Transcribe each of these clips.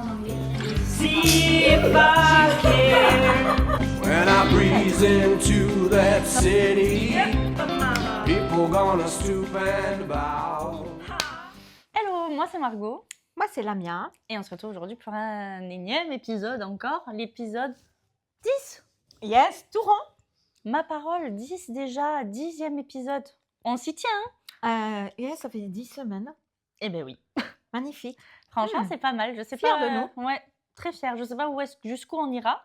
en anglais. See if I care. When I breeze into that city, people gonna stoop and bow. Hello, moi c'est Margot. Moi, c'est Lamia. Et on se retrouve aujourd'hui pour un énième épisode encore, l'épisode 10. Yes, tout rond. Ma parole, 10 déjà, 10e épisode. On s'y tient, hein? Yes, ça fait 10 semaines. Eh ben oui. Magnifique. Franchement, c'est pas mal. Je sais Fière pas. de nous. Ouais, très fière. Je sais pas jusqu'où on ira.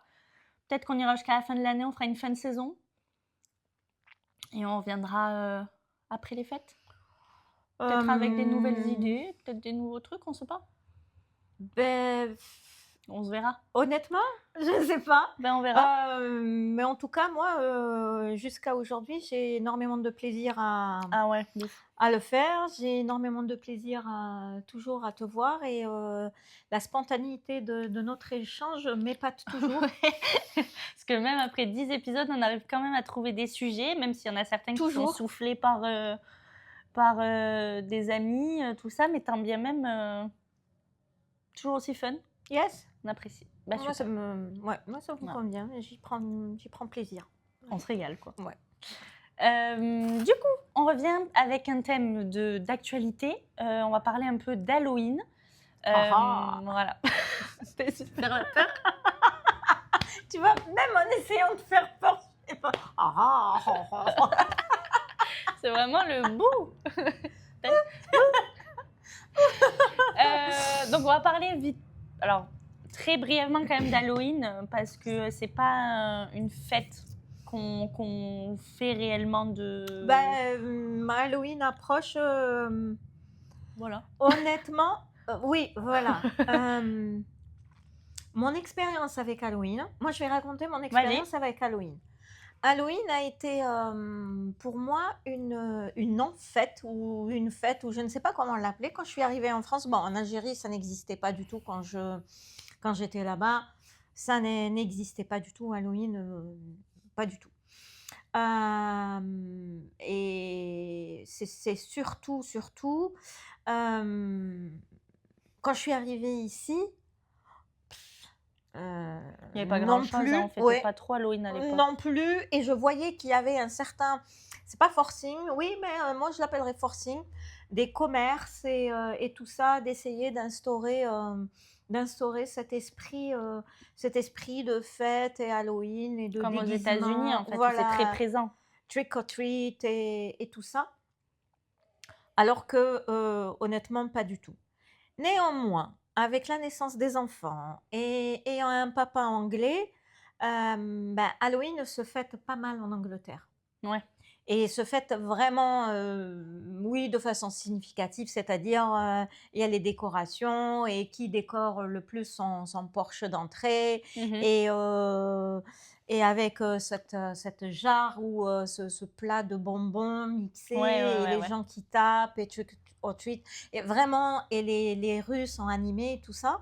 Peut-être qu'on ira jusqu'à la fin de l'année, on fera une fin de saison. Et on reviendra après les fêtes. Peut-être avec des nouvelles idées, peut-être des nouveaux trucs, on sait pas. Ben, On se verra. honnêtement, je ne sais pas. Ben on verra. Mais en tout cas, moi, jusqu'à aujourd'hui, j'ai énormément de plaisir Ah ouais, à le faire. J'ai énormément de plaisir toujours à te voir. Et la spontanéité de notre échange m'épate toujours. Parce que même après 10 épisodes, on arrive quand même à trouver des sujets, même s'il y en a certains qui sont Toujours. soufflés par des amis, tout ça, mais tant bien même, toujours aussi fun, Yes. on apprécie. Bah, Moi, super. moi, ça me Ouais. convient. J'y prends plaisir. On se régale, quoi. Ouais. Du coup, on revient avec un thème d'actualité. On va parler un peu d'Halloween. Voilà. C'était super peur. Tu vois, même en essayant de faire peur, je sais pas. C'est vraiment le bout. Donc, on va parler vite. Alors, très brièvement quand même d'Halloween, parce que c'est pas une fête qu'on fait réellement de... Halloween approche. Voilà. Honnêtement, oui, voilà. Mon expérience avec Halloween. Moi, je vais raconter mon expérience avec Halloween. Halloween a été pour moi une non-fête ou une fête, ou je ne sais pas comment l'appeler. Quand je suis arrivée en France, bon, en Algérie, ça n'existait pas du tout quand j'étais là-bas. Ça n'existait pas du tout, Halloween, pas du tout. Et c'est surtout, quand je suis arrivée ici, Il n'y avait pas non grand-chose, plus, hein, on fêtait ouais, pas trop Halloween à l'époque. non plus, et je voyais qu'il y avait un certain, c'est pas forcing, oui, mais moi je l'appellerais forcing, des commerces et tout ça, d'essayer d'instaurer cet esprit de fête et Halloween et de Comme aux déguisement, États-Unis, en fait, voilà, c'est très présent. trick or treat et tout ça, alors que honnêtement pas du tout. Néanmoins, avec la naissance des enfants et ayant un papa anglais, Halloween se fête pas mal en Angleterre. Ouais. Et se fête vraiment, oui, de façon significative, c'est-à-dire il y a les décorations et qui décore le plus son porche d'entrée et avec cette jarre ou ce plat de bonbons mixés et les gens qui tapent et trick or treat. Et vraiment, et les rues sont animées et tout ça.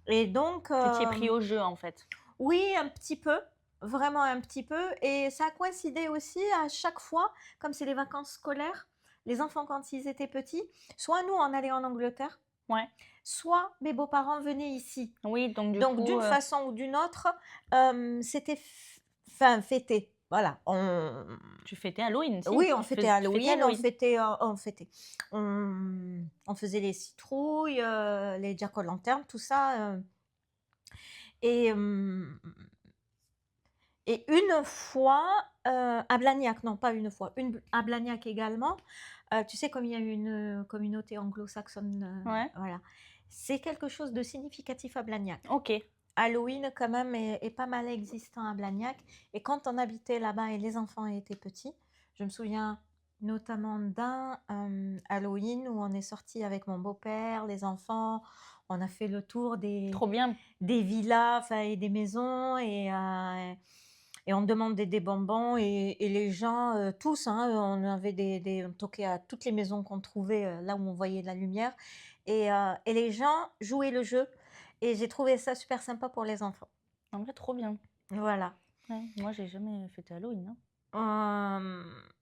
Et donc, Tu t'y es pris au jeu, en fait. oui, un petit peu, vraiment un petit peu. Et ça a coïncidé aussi à chaque fois, comme c'est les vacances scolaires, les enfants quand ils étaient petits, soit nous on allait en Angleterre, Ouais. soit mes beaux-parents venaient ici. Oui, donc du Donc coup, d'une façon ou d'une autre, c'était fêté. Voilà. tu fêtais Halloween, si. Oui, on Tu fêtait fêtais Halloween, on faisait les citrouilles, les jack-o'-lantern, tout ça. Et une fois, à Blagnac, non pas une fois, à Blagnac également, tu sais, comme il y a une communauté anglo-saxonne, Ouais. voilà, c'est quelque chose de significatif à Blagnac. Ok. Halloween, quand même, est pas mal existant à Blagnac. Et quand on habitait là-bas et les enfants étaient petits, je me souviens notamment d'un Halloween où on est sorti avec mon beau-père, les enfants, on a fait le tour Trop bien. des villas et des maisons et on demandait des bonbons et les gens, tous, hein, on avait on toquait à toutes les maisons qu'on trouvait là où on voyait de la lumière et les gens jouaient le jeu et j'ai trouvé ça super sympa pour les enfants. En vrai, trop bien. Voilà. Ouais, moi, j'ai jamais fêté Halloween. Hein.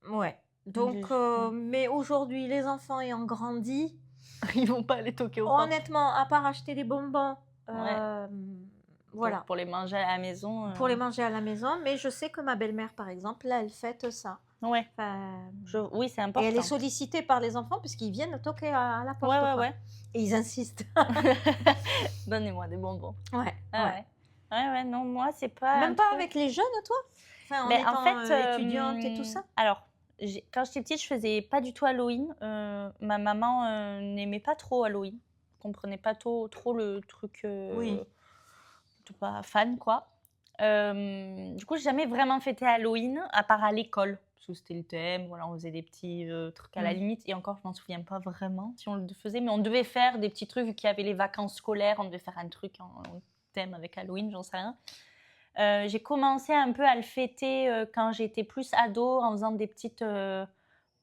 Ouais. Donc, mais aujourd'hui, les enfants ayant grandi, Ils vont pas aller toquer au parc. honnêtement, à part acheter des bonbons Voilà. Pour les manger à la maison. Pour les manger à la maison, mais je sais que ma belle-mère, par exemple, là, elle fête ça. Ouais. Enfin, Oui, c'est et important. elle est sollicitée par les enfants puisqu'ils viennent toquer à la porte. Ouais, quoi. ouais. Et ils insistent. Donnez-moi des bonbons. Ouais, Ah ouais. ouais, non, moi, c'est pas. Même un pas truc- avec les jeunes, toi? Enfin, en Ben, étant étudiante et tout ça? Alors, quand j'étais petite, je faisais pas du tout Halloween. Ma maman n'aimait pas trop Halloween. Comprenait pas trop le truc. Oui. J'étais pas fan, quoi. Du coup, j'ai jamais vraiment fêté Halloween, à part à l'école. Parce que c'était le thème, voilà, on faisait des petits trucs à la limite. Et encore, je m'en souviens pas vraiment si on le faisait. Mais on devait faire des petits trucs, vu qu'il y avait les vacances scolaires. On devait faire un truc en thème avec Halloween, j'en sais rien. J'ai commencé un peu à le fêter quand j'étais plus ado, en faisant des petites...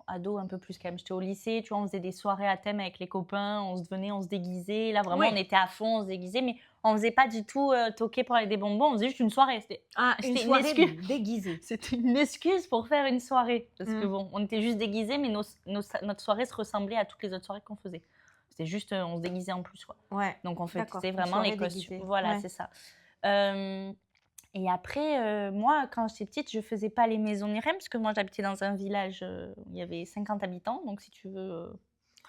ado un peu plus quand même, j'étais au lycée, tu vois, on faisait des soirées à thème avec les copains, on se déguisait, là vraiment Oui. on était à fond, on se déguisait, mais on faisait pas du tout toquer pour aller des bonbons, on faisait juste une soirée, c'était Une C'était une soirée excuse. déguisée. une excuse pour faire une soirée, parce que Mm. bon, on était juste déguisés, mais notre soirée se ressemblait à toutes les autres soirées qu'on faisait. C'était juste, on se déguisait en plus, quoi. Ouais. Donc on D'accord, faisait une vraiment soirée les costumes, déguisée. voilà, Ouais. c'est ça. Et après, moi, quand j'étais petite, je faisais pas les maisons ni rien, parce que moi, j'habitais dans un village où il y avait 50 habitants. Donc, si tu veux...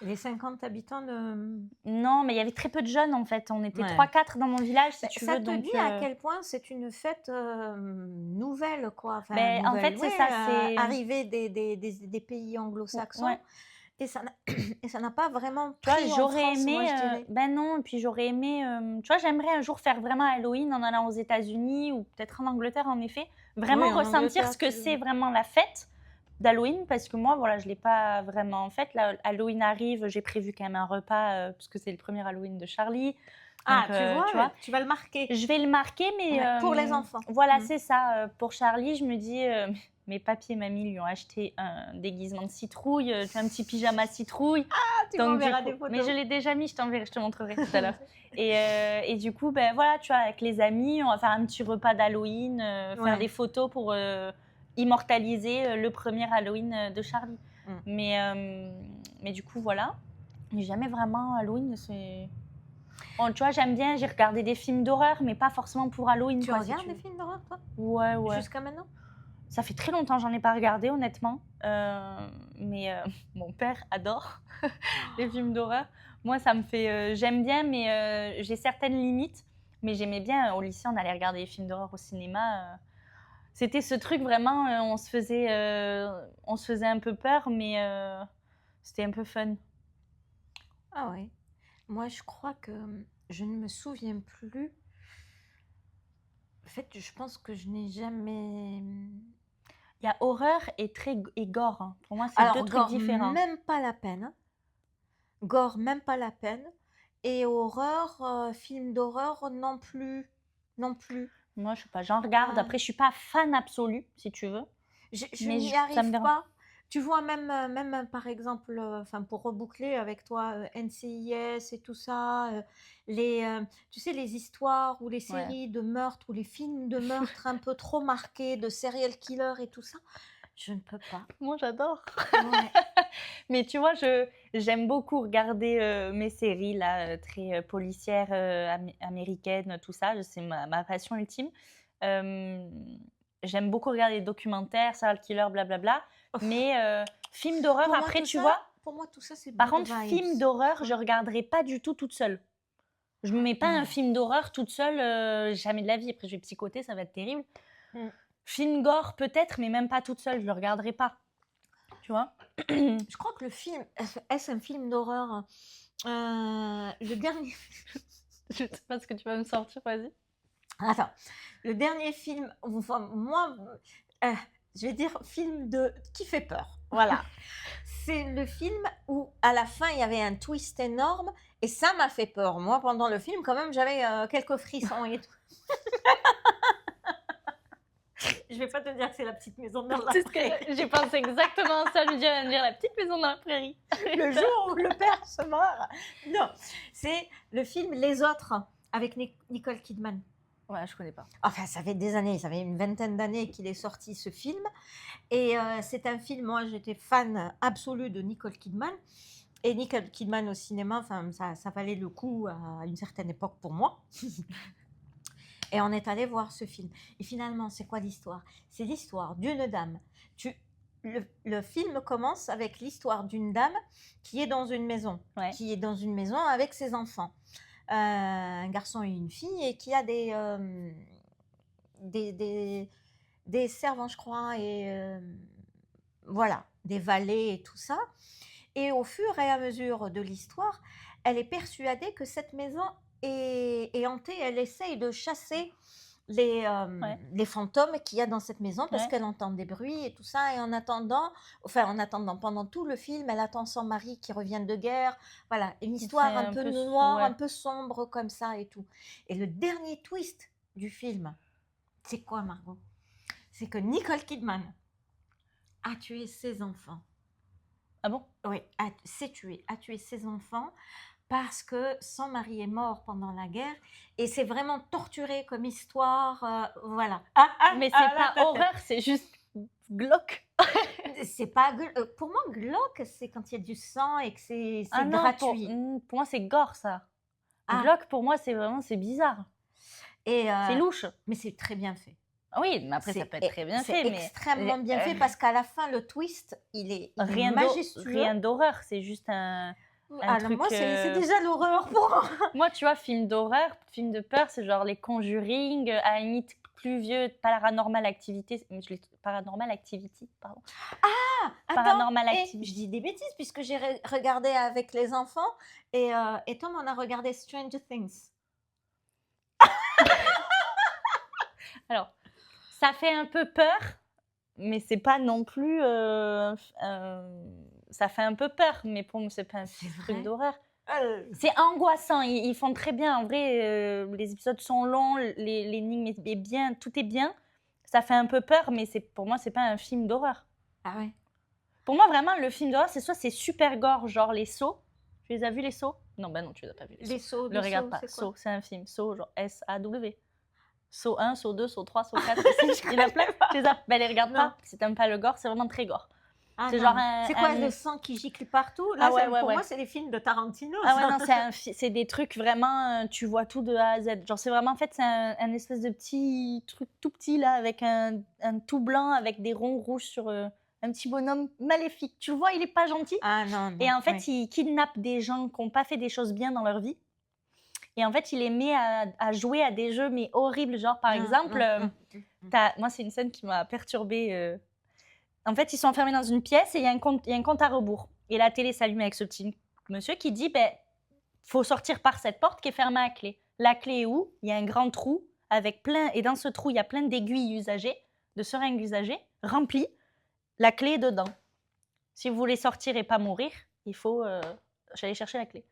Les 50 habitants de... Non, mais il y avait très peu de jeunes, en fait. On était Ouais. 3-4 dans mon village, si tu ça veux. te Donc, dit à quel point c'est une fête nouvelle, quoi. Enfin, Ben, en fait, c'est ça, c'est- Arrivée des pays anglo-saxons. Ouais. Et ça n'a pas vraiment Tu vois, pris en j'aurais France, aimé... moi, je dirais. ben non, et puis j'aurais aimé... tu vois, j'aimerais un jour faire vraiment Halloween en allant aux États-Unis ou peut-être en Angleterre, en effet. Vraiment Oui, en ressentir Angleterre, ce que tu- c'est vraiment la fête d'Halloween, parce que moi, voilà, je ne l'ai pas vraiment faite. Là, Halloween arrive, j'ai prévu quand même un repas, parce que c'est le premier Halloween de Charlie. Ah, Donc, tu vois, tu vas le marquer. je vais le marquer, mais... Ouais, pour les enfants. Voilà, Mm. c'est ça. Pour Charlie, je me dis... mes papis et mamie lui ont acheté un déguisement de citrouille, un petit pyjama citrouille. Tu Donc, m'enverras du coup- des photos. Mais je l'ai déjà mis, je t'enverrai, je te montrerai tout à l'heure. Et du coup, ben voilà, tu vois, avec les amis, on va faire un petit repas d'Halloween, Ouais. faire des photos pour immortaliser le premier Halloween de Charlie. Mm. Mais du coup, voilà. Mais jamais vraiment Halloween, c'est... Bon, tu vois, j'aime bien, j'ai regardé des films d'horreur, mais pas forcément pour Halloween. Tu quoi, si regardes tu des veux. films d'horreur, toi? Ouais, ouais. Jusqu'à maintenant? Ça fait très longtemps que j'en ai pas regardé, honnêtement. Mais mon père adore les films d'horreur. Moi, ça me fait... j'aime bien, mais j'ai certaines limites. Mais j'aimais bien, au lycée, on allait regarder les films d'horreur au cinéma. C'était ce truc, vraiment, on se faisait un peu peur, mais c'était un peu fun. Ah ouais. Moi, je crois que je ne me souviens plus. En fait, je pense que je n'ai jamais... Il y a horreur et gore. Hein. Pour moi, c'est Alors, deux trucs gore, différents. même pas la peine. Gore, même pas la peine. Et horreur, film d'horreur, non plus. Non plus. Moi, je sais pas, j'en regarde. Après, je suis pas fan absolue, si tu veux. Je Mais n'y ça me arrive dérange. pas. Tu vois, même par exemple, pour reboucler avec toi, NCIS et tout ça, tu sais, les histoires ou les séries de meurtres ou les films de meurtres un peu trop marqués, de serial killer et tout ça, je ne peux pas. Moi, j'adore. Ouais. Mais tu vois, j'aime beaucoup regarder mes séries là, très policières américaines, tout ça. C'est ma passion ultime. J'aime beaucoup regarder des documentaires, serial killer, blablabla. Mais films d'horreur, Pour moi, après, tout tu ça- vois. Pour moi, tout ça, c'est Par bad contre, vibes. film d'horreur, je regarderai pas du tout toute seule. Je me mets pas un film d'horreur toute seule, jamais de la vie. Après, je vais psychoter, ça va être terrible. Mm. Film gore, peut-être, mais même pas toute seule, je le regarderai pas. Tu vois? Je crois que le film, est-ce un film d'horreur? Le dernier... Je sais pas ce que tu vas me sortir, vas-y. Attends, le dernier film, enfin, moi, je vais dire film qui fait peur. Voilà. C'est le film où, à la fin, il y avait un twist énorme et ça m'a fait peur. Moi, pendant le film, quand même, j'avais quelques frissons et tout. Je vais pas te dire que c'est la petite maison dans la C'est ce prairie. que j'ai pensé exactement à ça, je me dire la petite maison dans la prairie. Le jour où le père se meurt. Non, c'est le film Les Autres avec Nicole Kidman. Ouais, je connais pas. Enfin, ça fait des années, ça fait une vingtaine d'années qu'il est sorti ce film. Et c'est un film, moi j'étais fan absolue de Nicole Kidman. Et Nicole Kidman au cinéma, enfin, ça valait le coup à une certaine époque pour moi. Et on est allé voir ce film. Et finalement, c'est quoi l'histoire? C'est l'histoire d'une dame. Le film commence avec l'histoire d'une dame qui est dans une maison, Ouais. qui est dans une maison avec ses enfants, un garçon et une fille, et qui a des servants, je crois, et voilà, des valets et tout ça. Et au fur et à mesure de l'histoire, elle est persuadée que cette maison est hantée. Elle essaye de chasser les fantômes qu'il y a dans cette maison parce Ouais. qu'elle entend des bruits et tout ça. Et en attendant, pendant tout le film, elle attend son mari qui revient de guerre. Voilà, une histoire fait un un peu peu noire, ouais. un peu sombre comme ça et tout. Et le dernier twist du film, c'est quoi, Margot? C'est que Nicole Kidman a tué ses enfants. Ah bon? Oui, a tué ses enfants parce que son mari est mort pendant la guerre et c'est vraiment torturé comme histoire, voilà. Mais c'est pas horreur, c'est juste glauque. C'est pas pour moi glauque, c'est quand il y a du sang et que c'est Ah non, gratuit. pour moi, c'est gore, ça. Ah. Glauque, pour moi, c'est bizarre. Et C'est louche. mais c'est très bien fait. Ah oui, mais après, ça peut être très bien fait. C'est mais extrêmement bien fait parce qu'à la fin, le twist, il est majestueux. Rien d'horreur, c'est juste un truc... moi, c'est déjà l'horreur pour moi. Moi, tu vois, film d'horreur, film de peur, c'est genre les Conjuring, à la limite plus vieux, Paranormal Activity, pardon. Ah, attends, Paranormal et Activity. je dis des bêtises puisque j'ai regardé avec les enfants et Tom, on a regardé Stranger Things. Alors, ça fait un peu peur, mais c'est pas non plus... ça fait un peu peur, mais pour moi, c'est pas un truc vrai d'horreur. C'est angoissant, ils font très bien. En vrai, les épisodes sont longs, l'énigme est bien, tout est bien. Ça fait un peu peur, mais pour moi, c'est pas un film d'horreur. Ah ouais. Pour moi, vraiment, le film d'horreur, c'est soit c'est super gore, genre Les Sceaux. Tu les as vus, Les Sceaux? Non, bah non, tu les as pas vus. Les sauts, Le regarde pas. c'est quoi? Sceaux, c'est un film. Sceaux, genre S-A-W. Sceaux 1, Sceaux 2, Sceaux 3, Sceaux 4, Sceaux 5, il y en a plein. Tu les as... Ben, les regarde Non. pas. Si t'aimes pas le gore, c'est vraiment très gore. Ah c'est non. genre C'est quoi le sang qui gicle partout? Là, Ah ouais, pour ouais. moi, c'est les films de Tarantino. Ah ça. ouais, non, c'est des trucs vraiment, tu vois tout de A à Z. Genre, c'est vraiment, en fait, c'est un espèce de petit truc tout petit, là, avec un tout blanc, avec des ronds rouges sur un petit bonhomme maléfique. Tu le vois, il est pas gentil. Ah non, non. Et en fait, ouais. il kidnappe des gens qui n'ont pas fait des choses bien dans leur vie. Et en fait, il les met à jouer à des jeux, mais horribles. Genre, par exemple, moi, c'est une scène qui m'a perturbée. En fait, ils sont enfermés dans une pièce et il y a un compte à rebours. Et la télé s'allume avec ce petit monsieur qui dit faut sortir par cette porte qui est fermée à clé. La clé est où? Il y a un grand trou avec plein, et dans ce trou, il y a plein d'aiguilles usagées, de seringues usagées, remplies. La clé est dedans. Si vous voulez sortir et pas mourir, il faut aller chercher la clé.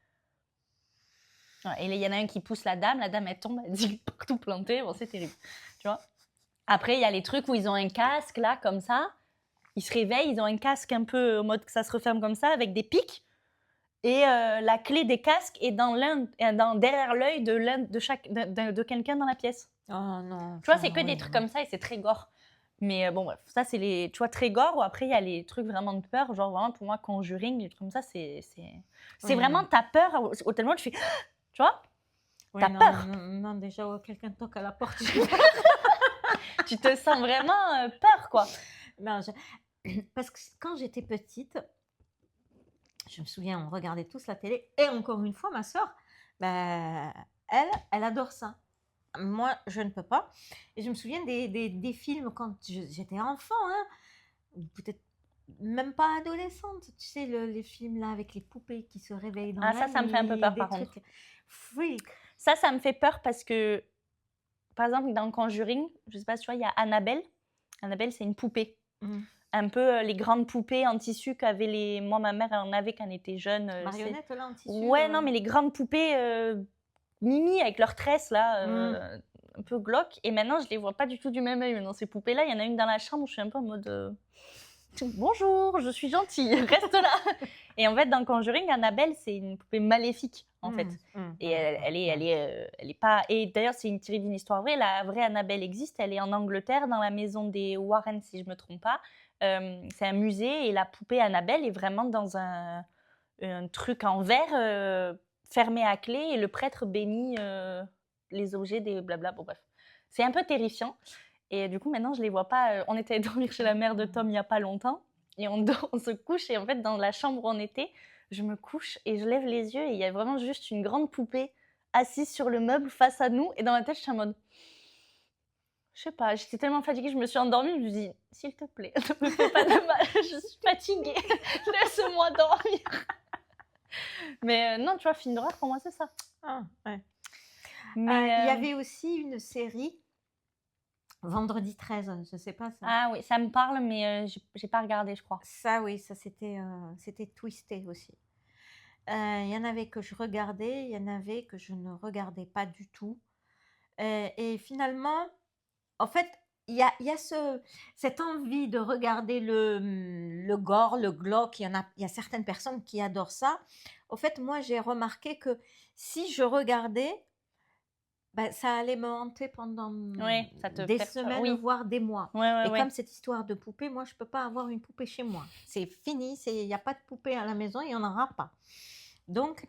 Ouais, et il y en a un qui pousse la dame elle tombe, elle dit partout planté. Bon, c'est terrible. Tu vois. Après, il y a les trucs où ils ont un casque, là, comme ça. Ils se réveillent, ils ont un casque un peu en mode que ça se referme comme ça, avec des pics. Et la clé des casques est derrière l'œil de quelqu'un dans la pièce. Oh non. Tu vois, c'est que des trucs comme ça et c'est très gore. Mais bon, bref, ça, c'est les, tu vois, très gore. Ou après, il y a les trucs vraiment de peur. Genre, vraiment, pour moi, Conjuring, les trucs comme ça, c'est vraiment, t'as peur. Au tellement tu fais, tu vois, Ouais, t'as peur. Non, déjà, quelqu'un toque à la porte. Tu te sens vraiment peur, quoi. Non, parce que quand j'étais petite, je me souviens, on regardait tous la télé. Et encore une fois, ma soeur, elle adore ça. Moi, je ne peux pas. Et je me souviens des films quand j'étais enfant, hein, ou peut-être même pas adolescente. Tu sais, les films là avec les poupées qui se réveillent dans la nuit. Ça me fait un peu peur, par contre. Freak. Ça me fait peur parce que, par exemple, dans Conjuring, je sais pas si tu vois, il y a Annabelle. Annabelle, c'est une poupée. Un peu les grandes poupées en tissu qu'avait moi, ma mère, elle en avait quand elle était jeune. Marionnettes là en tissu. Ouais, non, mais les grandes poupées Mimi avec leurs tresses là, un peu glauques. Et maintenant, je les vois pas du tout du même œil. Dans ces poupées-là, il y en a une dans la chambre où je suis un peu en mode bonjour, je suis gentille, reste là. Et en fait, dans Conjuring, Annabelle, c'est une poupée maléfique en fait. Et elle est pas. Et d'ailleurs, c'est tiré d'une histoire vraie. La vraie Annabelle existe. Elle est en Angleterre, dans la maison des Warren, si je me trompe pas. C'est un musée et la poupée Annabelle est vraiment dans un truc en verre fermé à clé et le prêtre bénit les objets des blabla. Bon, bref. C'est un peu terrifiant. Et du coup, maintenant, je les vois pas. On était allé dormir chez la mère de Tom il y a pas longtemps. Et on se couche. Et en fait, dans la chambre où on était, je me couche et je lève les yeux. Et il y a vraiment juste une grande poupée assise sur le meuble face à nous. Et dans ma tête, je suis en mode... Je sais pas, j'étais tellement fatiguée, je me suis endormie. Je me dis, s'il te plaît, ne me fais pas de mal. Je suis fatiguée. Laisse-moi dormir. Mais non, tu vois, film d'horreur, pour moi, c'est ça. Ah, ouais. Mais, Il y avait aussi une série, Vendredi 13, je sais pas ça. Ah oui, ça me parle, mais j'ai pas regardé, je crois. Ça, oui, ça c'était twisté aussi. Il y en avait que je regardais, il y en avait que je ne regardais pas du tout. Et finalement, en fait, il y a cette envie de regarder le gore, le glauque. Il y a certaines personnes qui adorent ça. Au fait, moi, j'ai remarqué que si je regardais, ben, ça allait me hanter pendant ça te des perturbe, semaines, oui. voire des mois. Ouais, Et comme cette histoire de poupée, moi, je ne peux pas avoir une poupée chez moi. C'est fini, il n'y a pas de poupée à la maison, il n'y en aura pas. Donc,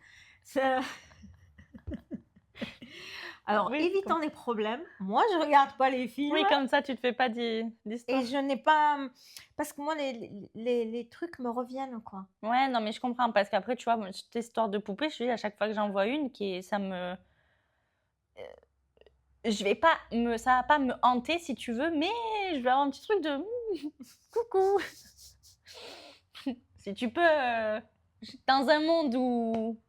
alors, Oui, évitons les problèmes. Moi, je ne regarde pas les films. Oui, comme ça, tu te fais pas d'histoire. Et je n'ai pas... Parce que moi, les trucs me reviennent, quoi. Ouais, non, mais je comprends. Parce qu'après, tu vois, cette histoire de poupée, je te dis, à chaque fois que j'en vois une, ça me... ça va pas me hanter, si tu veux, mais je vais avoir un petit truc de... Coucou. Si tu peux... dans un monde où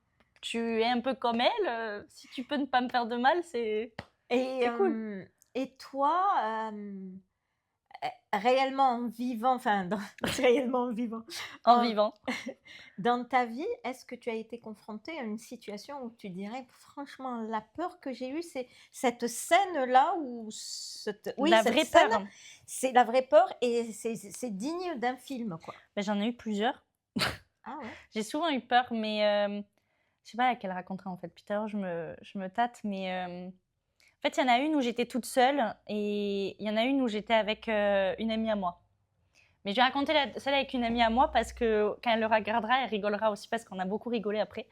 tu es un peu comme elle, si tu peux ne pas me faire de mal, c'est cool. Et toi, réellement vivant, réellement vivant, En vivant. dans ta vie, est-ce que tu as été confrontée à une situation où tu dirais, franchement, la peur que j'ai eue, c'est cette scène-là où La vraie peur. C'est la vraie peur et c'est digne d'un film, quoi. Ben, j'en ai eu plusieurs. Ah ouais. J'ai souvent eu peur, mais je sais pas laquelle raconterai en fait. Puis tout à l'heure, je me tâte, mais en fait, il y en a une où j'étais toute seule et il y en a une où j'étais avec une amie à moi. Mais je vais raconter celle avec une amie à moi parce que quand elle le regardera, elle rigolera aussi parce qu'on a beaucoup rigolé après.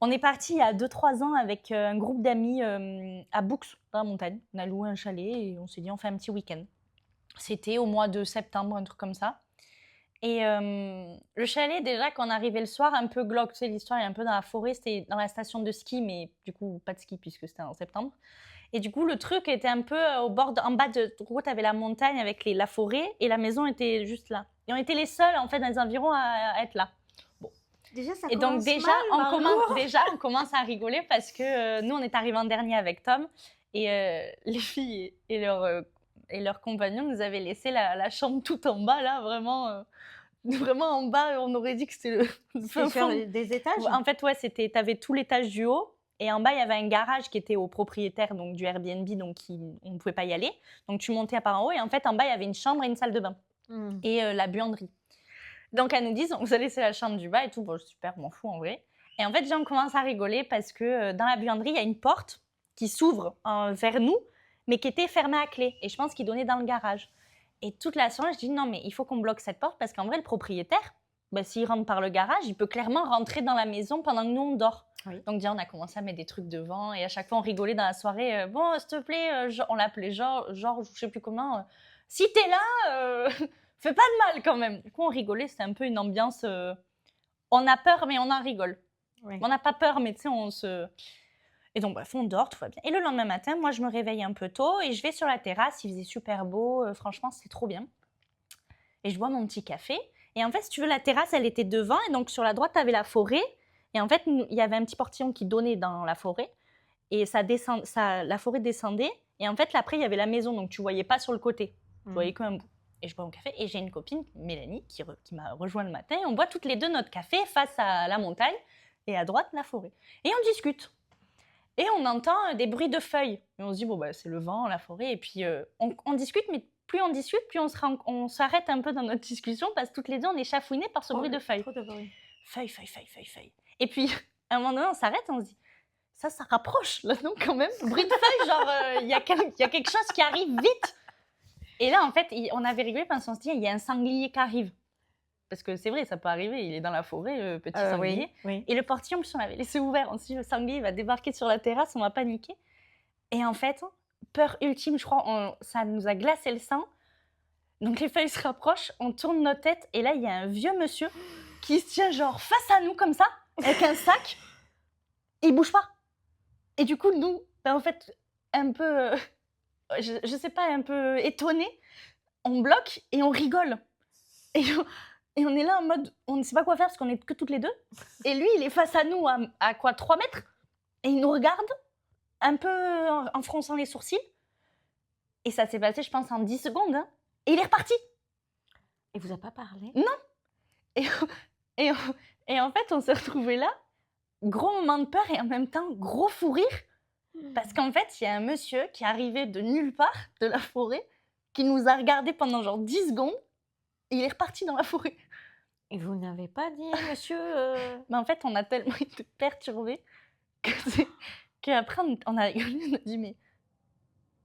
On est parti il y a 2-3 ans avec un groupe d'amis à Boux, dans la montagne. On a loué un chalet et on s'est dit on fait un petit week-end. C'était au mois de septembre, un truc comme ça. Et le chalet, déjà, quand on arrivait le soir, un peu glauque, tu sais, l'histoire est un peu dans la forêt, c'était dans la station de ski, mais du coup, pas de ski puisque c'était en septembre. Et du coup, le truc était un peu au bord, en bas de route, t'avais la montagne avec la forêt et la maison était juste là. Et on était les seuls, en fait, dans les environs à être là. Bon. Déjà, ça et donc, on commence à rigoler parce que nous, on est arrivés en dernier avec Tom et les filles et leurs compagnons nous avaient laissé la chambre tout en bas, là, vraiment en bas. On aurait dit que c'était le fond des étages. En fait, ouais, t'avais tout l'étage du haut et en bas, il y avait un garage qui était au propriétaire donc, du Airbnb, donc on ne pouvait pas y aller. Donc, tu montais par en haut et en fait, en bas, il y avait une chambre et une salle de bain et la buanderie. Donc, elles nous disent, on vous a laissé la chambre du bas et tout. Bon, super, m'en fous en vrai. Et en fait, on commence à rigoler parce que dans la buanderie, il y a une porte qui s'ouvre vers nous, mais qui était fermée à clé. Et je pense qu'il donnait dans le garage. Et toute la soirée, je dis non, mais il faut qu'on bloque cette porte parce qu'en vrai, le propriétaire, s'il rentre par le garage, il peut clairement rentrer dans la maison pendant que nous, on dort. Oui. Donc, déjà, on a commencé à mettre des trucs devant et à chaque fois, on rigolait dans la soirée. Bon, s'il te plaît, on l'appelait Georges, je sais plus comment. Si t'es là, fais pas de mal quand même. Du coup, on rigolait. C'était un peu une ambiance. On a peur, mais on en rigole. Oui. On n'a pas peur, mais tu sais, on se... Et donc, bref, on dort, tout va bien. Et le lendemain matin, moi, je me réveille un peu tôt et je vais sur la terrasse. Il faisait super beau. Franchement, c'était trop bien. Et je bois mon petit café. Et en fait, si tu veux, la terrasse, elle était devant. Et donc, sur la droite, tu avais la forêt. Et en fait, il y avait un petit portillon qui donnait dans la forêt. Et la forêt descendait. Et en fait, là, après, il y avait la maison. Donc, tu ne voyais pas sur le côté. Tu voyais qu'un bout. Et je bois mon café. Et j'ai une copine, Mélanie, qui m'a rejoint le matin. Et on boit toutes les deux notre café face à la montagne. Et à droite, la forêt. Et on discute. Et on entend des bruits de feuilles. Et on se dit, bon, c'est le vent, la forêt. Et puis, on discute, mais plus on discute, plus on s'arrête un peu dans notre discussion parce que toutes les deux, on est chafouinés par ce bruit de feuilles. Trop de bruit. Feuilles. Et puis, à un moment donné, on s'arrête et on se dit, ça rapproche, là, non, quand même. Bruit de feuilles, genre, il y a quelque chose qui arrive vite. Et là, en fait, on avait rigolé parce qu'on se dit, il y a un sanglier qui arrive. parce que c'est vrai, ça peut arriver, il est dans la forêt, le petit sanglier. Oui. Et le portillon, en plus, on l'avait laissé ouvert. On s'est dit, le sanglier va débarquer sur la terrasse, on va paniquer. Et en fait, peur ultime, je crois, ça nous a glacé le sang. Donc les feuilles se rapprochent, on tourne notre tête, et là, il y a un vieux monsieur qui se tient genre face à nous, comme ça, avec un sac, et il bouge pas. Et du coup, nous, en fait, un peu, je sais pas, un peu étonnés, on bloque et on rigole. Et on est là en mode, on ne sait pas quoi faire parce qu'on est que toutes les deux. Et lui, il est face à nous à quoi, 3 mètres. Et il nous regarde, un peu en fronçant les sourcils. Et ça s'est passé, je pense, en 10 secondes. Hein. Et il est reparti. Et vous n'avez pas parlé? Et en fait, on s'est retrouvés là, gros moment de peur et en même temps, gros fou rire. Parce qu'en fait, il y a un monsieur qui est arrivé de nulle part, de la forêt, qui nous a regardé pendant genre 10 secondes. Et il est reparti dans la forêt. Et vous n'avez pas dit, monsieur Mais en fait, on a tellement été perturbés qu'après, on a rigolé, on a dit, mais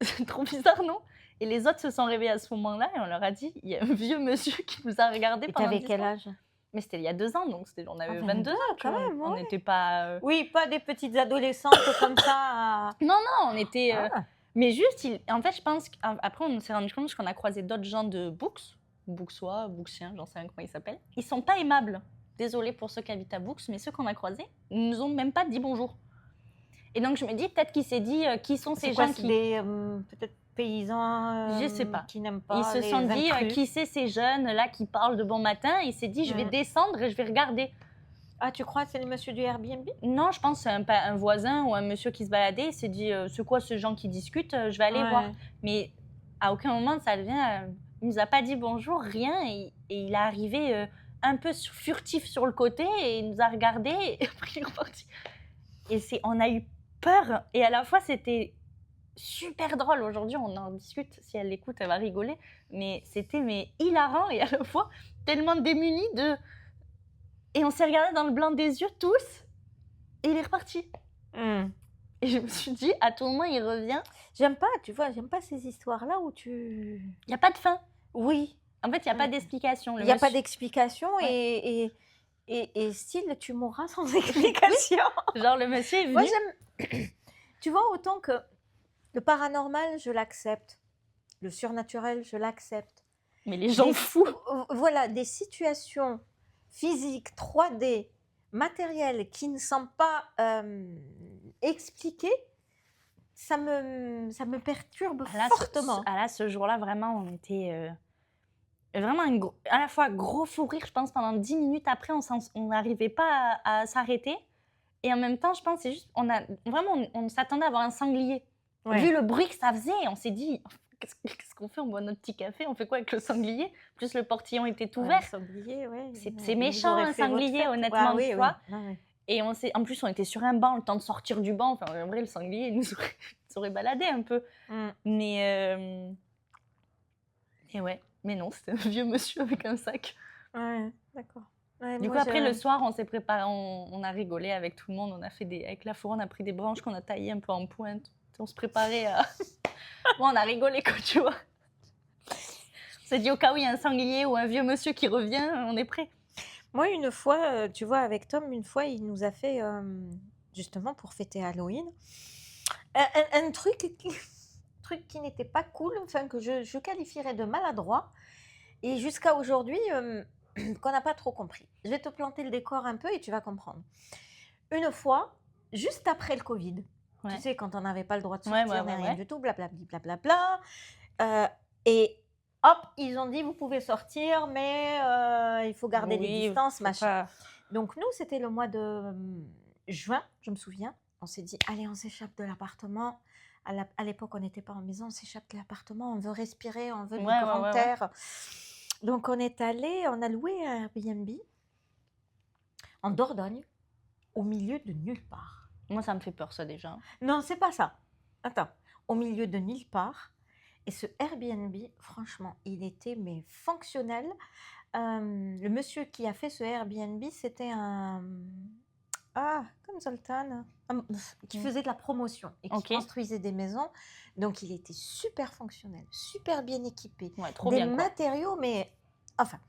c'est trop bizarre, non? Et les autres se sont réveillés à ce moment-là et on leur a dit, il y a un vieux monsieur qui nous a regardés Et pendant t'avais 10 quel ans. âge? Mais c'était il y a 2 ans, donc on avait 22 ans, tu quand vois. même, On ouais. n'était pas... Oui, pas des petites adolescentes comme ça. Non, on était... Ah. Mais juste, en fait, je pense qu'après, on s'est rendu compte qu'on a croisé d'autres gens de Boucs, Bouxois, Bouxiens, j'en sais rien comment ils s'appellent. Ils sont pas aimables. Désolée pour ceux qui habitent à Boucs, mais ceux qu'on a croisés, ils nous ont même pas dit bonjour. Et donc, je me dis, peut-être qu'il s'est dit, qui sont ces gens qui... des peut-être paysans Je sais pas. qui n'aiment pas Ils se les sont dit, intrus. qui c'est ces jeunes-là qui parlent de bon matin? Il s'est dit, je vais descendre et je vais regarder. Ah, tu crois que c'est le monsieur du Airbnb? Non, je pense que c'est un voisin ou un monsieur qui se baladait. Il s'est dit, c'est quoi ces gens qui discutent? Je vais aller voir. Mais à aucun moment, ça devient... il nous a pas dit bonjour, rien. Et il est arrivé un peu furtif sur le côté et il nous a regardé et après il est reparti. Et on a eu peur. Et à la fois, c'était super drôle. Aujourd'hui, on en discute. Si elle l'écoute, elle va rigoler. Mais c'était hilarant et à la fois tellement démunis de... Et on s'est regardé dans le blanc des yeux tous et il est reparti. Et je me suis dit, à tout moment, il revient. J'aime pas, tu vois, j'aime pas ces histoires-là où tu... Il n'y a pas de fin. Oui. En fait, il n'y a pas d'explication. Il n'y a pas d'explication et style, tu mourras sans explication. Genre, le monsieur est venu. Moi, j'aime... Tu vois, autant que le paranormal, je l'accepte. Le surnaturel, je l'accepte. Mais les gens fous. Voilà, des situations physiques, 3D, matérielles, qui ne sont pas expliquées, ça me perturbe fortement. Ce jour-là, vraiment, on était... vraiment à la fois gros fou rire, je pense, pendant 10 minutes. Après, on n'arrivait pas à s'arrêter. Et en même temps, je pense, c'est juste... On s'attendait à avoir un sanglier. Ouais. Vu le bruit que ça faisait, on s'est dit... Qu'est-ce qu'on fait? On boit notre petit café, on fait quoi avec le sanglier? Plus le portillon était ouvert. Le sanglier, ouais. C'est méchant, un sanglier, honnêtement, tu vois. Ouais. Et en plus, on était sur un banc, le temps de sortir du banc. Enfin, en vrai, le sanglier, il nous aurait baladé un peu. Mais ouais, mais non, c'était un vieux monsieur avec un sac. Ouais, d'accord. Ouais, du coup, après, le soir, on s'est préparé, on a rigolé avec tout le monde. On a fait avec la forêt, on a pris des branches qu'on a taillées un peu en pointe. On se préparait à... Bon, on a rigolé, quoi, tu vois. On s'est dit, au cas où il y a un sanglier ou un vieux monsieur qui revient, on est prêt. Moi, une fois, tu vois, avec Tom, une fois, il nous a fait, justement, pour fêter Halloween, un truc qui n'était pas cool, enfin, que je qualifierais de maladroit, et jusqu'à aujourd'hui, qu'on n'a pas trop compris. Je vais te planter le décor un peu et tu vas comprendre. Une fois, juste après le Covid, tu sais, quand on n'avait pas le droit de sortir, rien du tout, blablabla. Et hop, ils ont dit, vous pouvez sortir, mais il faut garder les distances, machin. Donc nous, c'était le mois de juin, je me souviens. On s'est dit, allez, on s'échappe de l'appartement. À l'époque, on n'était pas en maison, on s'échappe de l'appartement, on veut respirer, on veut du grand air. Donc on est allé, on a loué un Airbnb en Dordogne, au milieu de nulle part. Moi, ça me fait peur, ça, déjà. Non, c'est pas ça. Attends. Au milieu de nulle part. Et ce Airbnb, franchement, il était fonctionnel. Le monsieur qui a fait ce Airbnb, c'était comme Zoltan, qui faisait de la promotion et qui construisait des maisons. Donc, il était super fonctionnel, super bien équipé. Ouais, trop des bien, matériaux, mais... Enfin...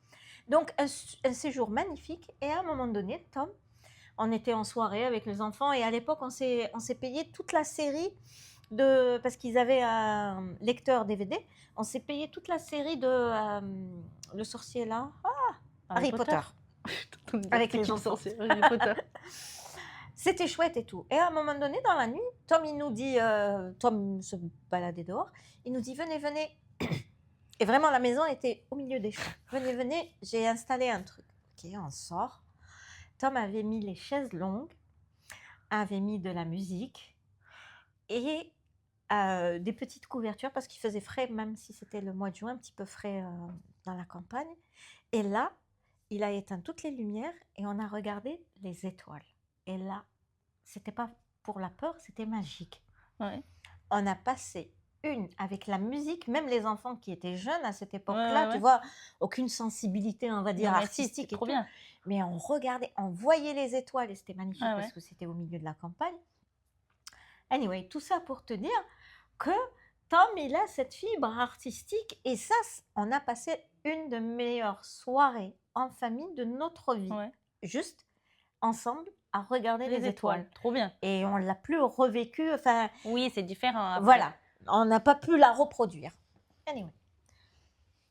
Donc, un séjour magnifique. Et à un moment donné, Tom, on était en soirée avec les enfants. Et à l'époque, on s'est payé toute la série parce qu'ils avaient un lecteur DVD. On s'est payé toute la série de Le sorcier là. Harry Potter. Avec les enfants. Harry Potter. C'était chouette et tout. Et à un moment donné, dans la nuit, Tom, il nous dit, Tom se baladait dehors, il nous dit, venez, venez. Et vraiment, la maison était au milieu des champs. Venez, venez, j'ai installé un truc. Ok, on sort. Tom avait mis les chaises longues, avait mis de la musique et des petites couvertures parce qu'il faisait frais, même si c'était le mois de juin, un petit peu frais dans la campagne. Et là, il a éteint toutes les lumières et on a regardé les étoiles. Et là, c'était pas pour la peur, c'était magique. Ouais. On a passé avec la musique, même les enfants qui étaient jeunes à cette époque-là, Ouais. tu vois, aucune sensibilité, on va dire, Non, mais artistique et trop tout. bien. Mais on regardait, on voyait les étoiles et c'était magnifique Ah parce ouais. que c'était au milieu de la campagne. Anyway, tout ça pour te dire que Tom, il a cette fibre artistique et ça, on a passé une des meilleures soirées en famille de notre vie. Ouais. Juste ensemble à regarder les étoiles. Trop bien. Et on l'a plus revécu, enfin, Oui, c'est différent. Après. voilà, on n'a pas pu la reproduire. Anyway.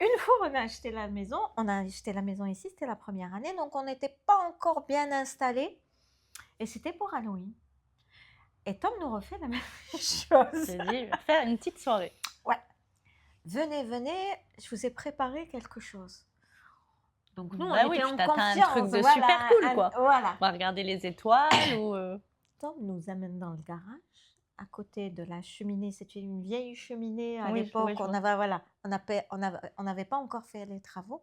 Une fois on a acheté la maison ici, c'était la première année, donc on n'était pas encore bien installés. Et c'était pour Halloween. Et Tom nous refait la même chose. J'ai dit, je vais faire une petite soirée. Venez, je vous ai préparé quelque chose. Donc nous, Bah on oui, était puis en t'attends un confiance. truc de voilà, super cool, quoi. Voilà. On va regarder les étoiles ou... Tom nous amène dans le garage, à côté de la cheminée. C'était une vieille cheminée à Oui, l'époque. oui, je On n'avait pas encore fait les travaux.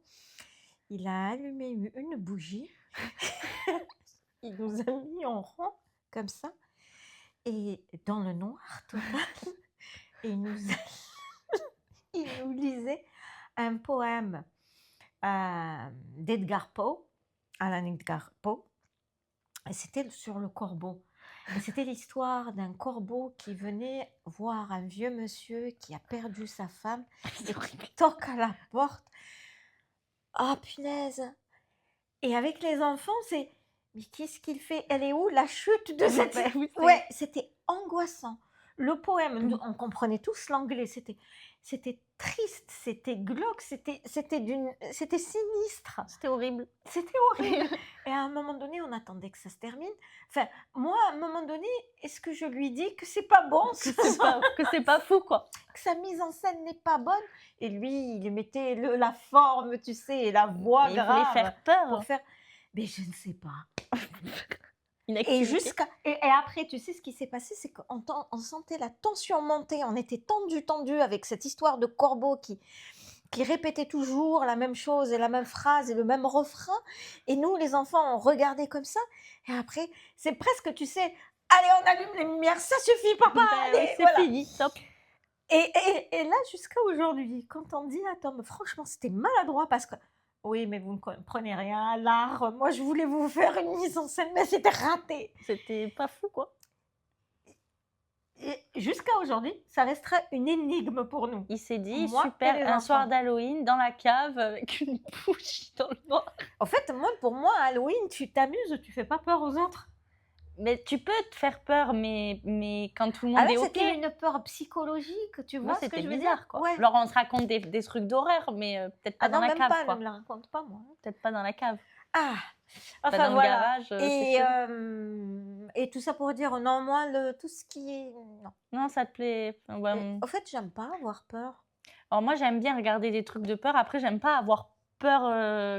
Il a allumé une bougie. Il nous a mis en rang, comme ça, et dans le noir total. Et il nous lisait un poème d'Edgar Poe, Alan Edgar Poe. Et c'était sur le corbeau. Et c'était l'histoire d'un corbeau qui venait voir un vieux monsieur qui a perdu sa femme et qui toque à la porte. Oh punaise! Et avec les enfants, c'est... Mais qu'est-ce qu'il fait? Elle est où la chute de cette... Ouais, c'était angoissant. Le poème, on comprenait tous l'anglais, c'était triste, c'était glauque, c'était sinistre. C'était horrible. C'était horrible. Et à un moment donné, on attendait que ça se termine. Enfin, moi, à un moment donné, est-ce que je lui dis que c'est pas bon, que c'est pas fou, quoi. que sa mise en scène n'est pas bonne? Et lui, il mettait la forme, tu sais, et la voix Mais grave. il voulait faire peur. Pour faire... Mais je ne sais pas. Une Et, activité. et après, tu sais ce qui s'est passé, c'est qu'on sentait la tension monter, on était tendu avec cette histoire de corbeau qui répétait toujours la même chose et la même phrase et le même refrain. Et nous, les enfants, on regardait comme ça. Et après, c'est presque, tu sais, allez, on allume les lumières, ça suffit, papa. Ben allez, oui, c'est voilà. fini, top. Et là, jusqu'à aujourd'hui, quand on dit à Tom, franchement, c'était maladroit parce que oui, mais vous ne comprenez rien à l'art. Moi, je voulais vous faire une mise en scène, mais c'était raté. C'était pas fou, quoi. Et jusqu'à aujourd'hui, ça restera une énigme pour nous. Il s'est dit, Moi super, et les un soir enfants. d'Halloween dans la cave avec une bougie dans le noir. En fait, pour moi, Halloween, tu t'amuses, tu fais pas peur aux autres. Mais tu peux te faire peur, mais quand tout le monde Ah là, est OK. c'était une peur psychologique, tu vois Moi, ce que c'était je veux bizarre, dire? quoi. Ouais. Alors, on se raconte des trucs d'horreur, mais peut-être pas Ah dans non, la même cave, pas, quoi. ne me la raconte pas, moi. Peut-être pas dans la cave. Ah, Pas enfin dans le voilà. garage, c'est chaud. Et tout ça pour dire, non, moi, tout ce qui est... Non. Non, ça te plaît. Ouais, En fait, j'aime pas avoir peur. Alors moi, j'aime bien regarder des trucs de peur. Après, j'aime pas avoir peur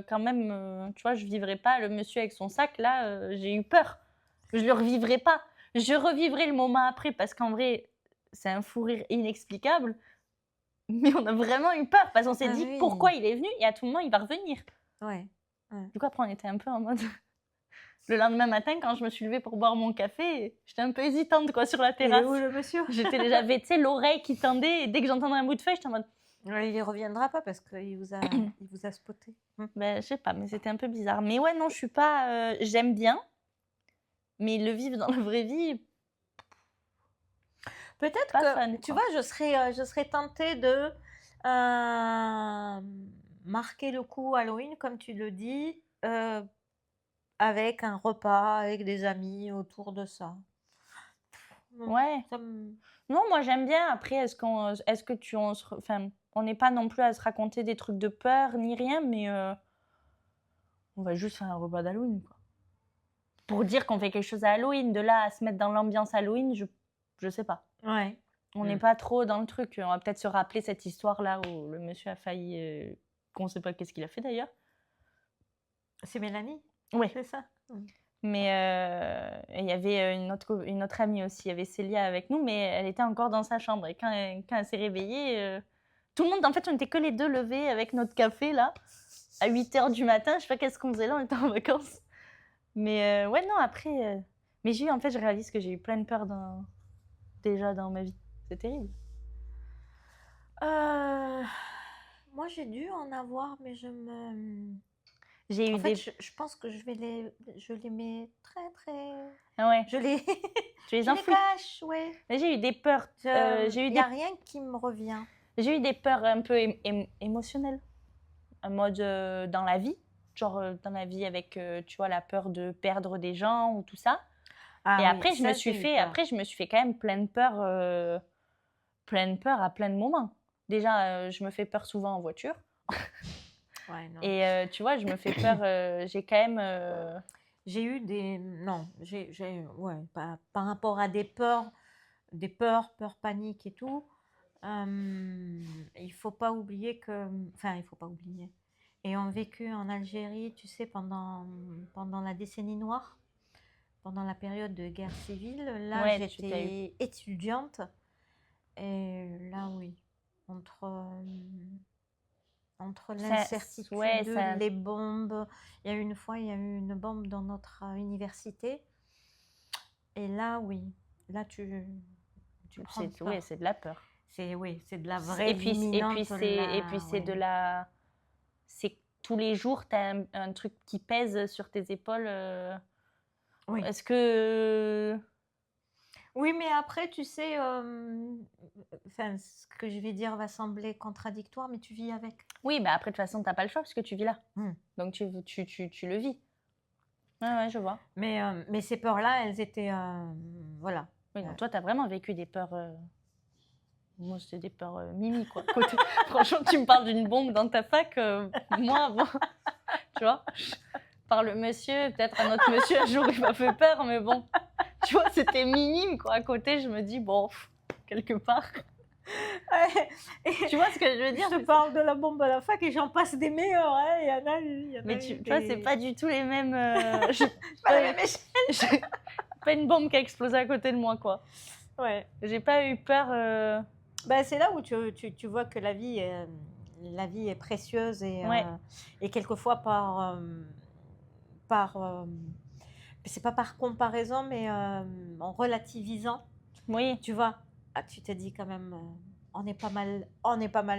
quand même. Tu vois, je vivrai pas le monsieur avec son sac. Là, j'ai eu peur. Je le revivrai pas. Je revivrai le moment après parce qu'en vrai, c'est un fou rire inexplicable. Mais on a vraiment eu peur parce qu'on s'est Ah dit oui. pourquoi il est venu et à tout moment, il va revenir. Ouais. Du coup, après, on était un peu en mode... Le lendemain matin, quand je me suis levée pour boire mon café, j'étais un peu hésitante quoi, sur la Il est terrasse. où le monsieur? J'avais, tu sais, l'oreille qui tendait et dès que j'entendais un bout de feuille, j'étais en mode... Ouais, il ne reviendra pas parce qu'il vous a spoté. Ben, je sais pas, mais c'était un peu bizarre. Mais ouais, non, je suis pas... j'aime bien, mais le vivre dans la vraie vie... Peut-être Pas que, fan, tu quoi. vois, je serais tentée de marquer le coup Halloween, comme tu le dis, avec un repas, avec des amis autour de ça. Ouais. Ça me- Non, moi j'aime bien. Après, est-ce que enfin, on n'est pas non plus à se raconter des trucs de peur ni rien, mais on va juste faire un repas d'Halloween, quoi. Pour dire qu'on fait quelque chose à Halloween, de là à se mettre dans l'ambiance Halloween, je sais pas. Ouais. On n'est pas trop dans le truc. On va peut-être se rappeler cette histoire-là où le monsieur a failli, qu'on sait pas qu'est-ce qu'il a fait d'ailleurs. C'est Mélanie, Oui. c'est ça. Mais il y avait une autre amie aussi. Il y avait Célia avec nous, mais elle était encore dans sa chambre. Et quand elle s'est réveillée, tout le monde, en fait, on n'était que les deux levés avec notre café, là, à 8h du matin. Je sais pas qu'est-ce qu'on faisait là, on était en vacances. Mais ouais, non, après... Mais en fait, je réalise que j'ai eu plein de peur déjà dans ma vie. C'est terrible. Moi, j'ai dû en avoir, mais J'ai eu En fait, des... je pense que je les mets très, très... Ah ouais, Je les, tu les je les enfouis. cache, ouais. Mais j'ai eu des peurs. J'ai eu Il n'y a rien qui me revient. J'ai eu des peurs un peu émotionnelles. En mode dans la vie. Genre dans la vie avec, tu vois, la peur de perdre des gens ou tout ça. Et après, je me suis fait quand même plein de peurs à plein de moments. Déjà, je me fais peur souvent en voiture. Ouais, non. Et tu vois, je me fais peur, j'ai quand même... J'ai eu des... Non, ouais, par rapport à des peurs, peurs paniques et tout, il faut pas oublier que... Enfin, il faut pas oublier. Ayant vécu en Algérie, tu sais, pendant la décennie noire, pendant la période de guerre civile, là, Ouais, j'étais étudiante. Et là, oui, entre l'incertitude, les bombes. Il y a eu une fois, il y a eu une bombe dans notre université. Et là, oui, là, tu prends peur. Oui, c'est de la peur. C'est de la vraie Et puis c'est de la... C'est tous les jours, tu as un truc qui pèse sur tes épaules. Oui. Est-ce que... Oui, mais après, tu sais, ce que je vais dire va sembler contradictoire, mais tu vis avec. Oui, bah après, de toute façon, tu n'as pas le choix parce que tu vis là. Donc, tu le vis. Ouais, je vois. Mais ces peurs-là, elles étaient... voilà. Oui, donc toi, tu as vraiment vécu des peurs... Moi, c'était des peurs mimi, quoi. Franchement, tu me parles d'une bombe dans ta fac. Moi, bon, tu vois, par le monsieur, peut-être un autre monsieur, un jour, il m'a fait peur, mais bon, tu vois, c'était minime, quoi. À côté, je me dis, bon, quelque part. Tu vois ce que je veux dire? Je te parle de la bombe à la fac et j'en passe des meilleurs, hein. Il y en a mais tu vois, c'est pas du tout les mêmes... pas la même échelle. Pas une bombe qui a explosé à côté de moi, quoi. Ouais. J'ai pas eu peur... Bah, c'est là où tu vois que la vie est précieuse et, Ouais. Et quelquefois c'est pas par comparaison, mais en relativisant, Oui, tu vois, tu te dis quand même, on est pas mal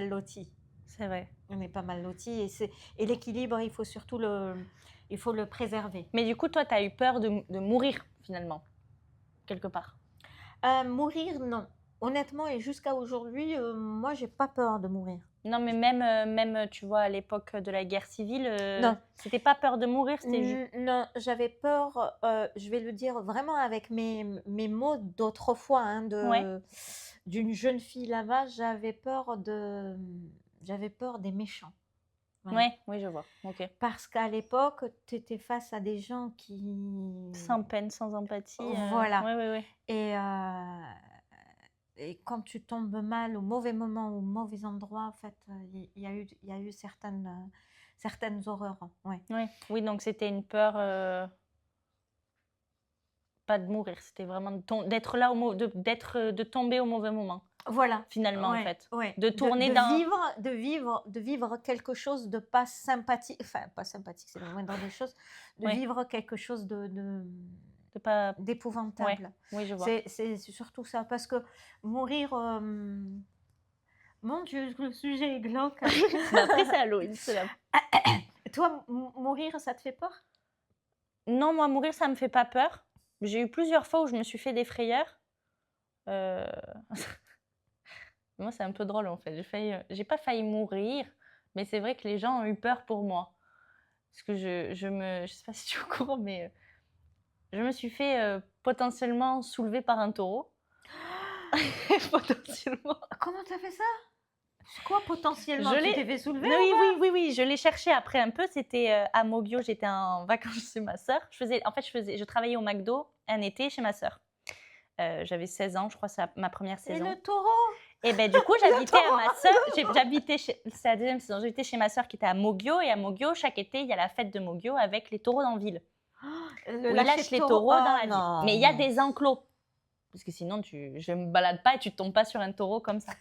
lotis. c'est vrai. On est pas mal lotis et l'équilibre, il faut surtout le préserver. Mais du coup, toi, tu as eu peur de mourir, finalement, quelque part. Mourir, non. Honnêtement, et jusqu'à aujourd'hui, moi, j'ai pas peur de mourir. Non, mais même tu vois, à l'époque de la guerre civile, Non. C'était pas peur de mourir, c'était juste... Non, j'avais peur, je vais le dire vraiment avec mes mots d'autrefois, hein, d'une jeune fille là-bas, j'avais peur des méchants. Voilà. Oui, je vois. Ok. Parce qu'à l'époque, tu étais face à des gens qui... Sans peine, sans empathie. Voilà. Oui. Et quand tu tombes mal au mauvais moment, au mauvais endroit, en fait, il y a eu certaines horreurs. Ouais. Oui, donc c'était une peur... Pas de mourir, c'était vraiment d'être là, de tomber au mauvais moment. Voilà. Finalement, Ouais, en fait. ouais. De tourner dans... De vivre quelque chose de pas sympathique. Enfin, pas sympathique, c'est le moindre des choses. De vivre quelque chose d'épouvantable. Oui, je vois. C'est surtout ça. Parce que mourir... Mon Dieu, le sujet est glauque. Mais après, c'est Halloween. Toi, mourir, ça te fait peur? Non, moi, mourir, ça me fait pas peur. J'ai eu plusieurs fois où je me suis fait des frayeurs. Moi, c'est un peu drôle, en fait. J'ai pas failli mourir, Mais c'est vrai que les gens ont eu peur pour moi. Parce que je sais pas si tu es au courant, mais je me suis fait potentiellement soulever par un taureau. Potentiellement. Comment t'as fait ça? C'est quoi potentiellement? Je Tu l'ai- t'es fait soulever? Oui, je l'ai cherché après un peu. C'était à Mogio, j'étais en vacances chez ma sœur. Je travaillais au McDo un été chez ma sœur. J'avais 16 ans, je crois, c'est ma première Et saison. le taureau? Et ben du coup, j'habitais à ma sœur. C'est la deuxième saison. J'habitais chez ma sœur qui était à Mogio. Et à Mogio, chaque été, il y a la fête de Mogio avec les taureaux dans la ville. Où ils lâchent les taureaux dans la ville. Mais il y a des enclos. Parce que sinon, je ne me balade pas et tu ne tombes pas sur un taureau comme ça.